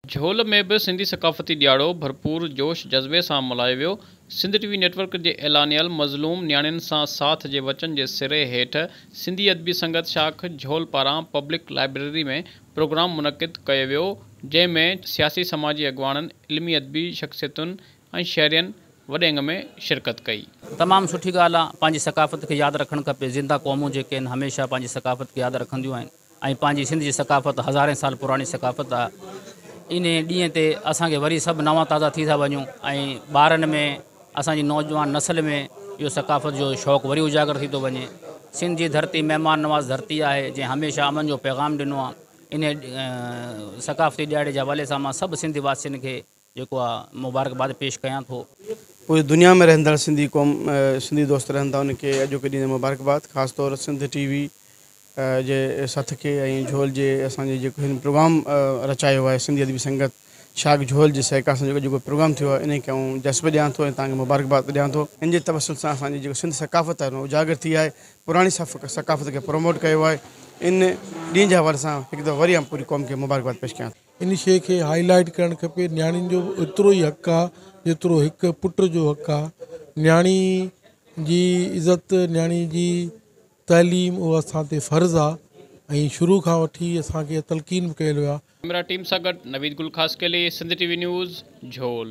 झोल में भी सिंधी सकाफ़ती ॾियारो भरपूर जोश जज़्बे से मल्हायो वियो। सिंध टीवी नेटवर्क के ऐलानियल मज़लूम न्याणियुनि सां साथ जे वचन के सिरे हेठ सिंधी अदबी संगत शाख झोल पारां पब्लिक लाइब्रेरी में प्रोग्राम मुनक़िद कयो वियो, जंहिंमें सियासी समाजी अॻवाननि, इल्मी अदबी शख़्सियतुनि ऐं शहरियनि वॾे में शिरकत कई। तमाम सुठी ॻाल्हि आहे। पंहिंजी सकाफ़त के यादि रखणु खपे। ज़िंदा क़ौमूं जेके आहिनि हमेशह पंहिंजी सकाफ़त के यादि रखंदियूं आहिनि ऐं पंहिंजी सिंध जी सकाफ़त हज़ारे साल पुरानी सकाफ़त आहे। इन ॾींहं ते असांखे वरी सभु नवां ताज़ा थी था वञूं ऐं ॿारनि में, असांजी नौजवान नस्ल में इहो सकाफ़त जो शौक़ु वरी उजागर थी थो वञे। सिंध जी धरती महिमान नवाज़ धरती आहे जंहिं हमेशह अमन जो पैगाम ॾिनो आहे। इन सकाफ़ती ॾियारे जे हवाले सां मां सभु सिंधी वासियुनि खे जेको आहे मुबारकबाद पेश कयां थो। पूरी दुनिया में रहंदड़ सिंधी क़ौम, सिंधी दोस्त रहनि था, उनखे अॼु के ॾींहुं मुबारकबाद। ख़ासि तौर सिंध टीवी जे सथ के ऐं झोल जे असांजे जेको हिन प्रोग्राम रचायो आहे सिंधी अदबी संगत शाख झोल जे सहकार सां जेको प्रोग्राम थियो आहे, इन खे आउं जज़्ब ॾियां थो ऐं तव्हांखे मुबारकबाद ॾियां थो। इन जे तवसुल सां असांजी जेको सिंध सकाफ़त आहे उजागर थी आहे, पुराणी सकाफ़त खे प्रमोट कयो आहे। इन ॾींहं जे हवाले सां हिकु दफ़ो वरी पूरी क़ौम खे मुबारकबाद पेश कयां। इन शइ खे हाईलाइट करणु खपे। न्याणियुनि जो एतिरो ई हक़ु आहे जेतिरो हिकु पुट जो हक़ु आहे। न्याणी जी इज़त, न्याणी जी तइलीम उहा असां ते फ़र्ज़ु आहे ऐं शुरू खां वठी असांखे तलक़ीन बि कयल वियो आहे। कैमरा टीम सां गॾु नवीद गुल ख़ास के लिए सिंध टीवी न्यूज़ झोल।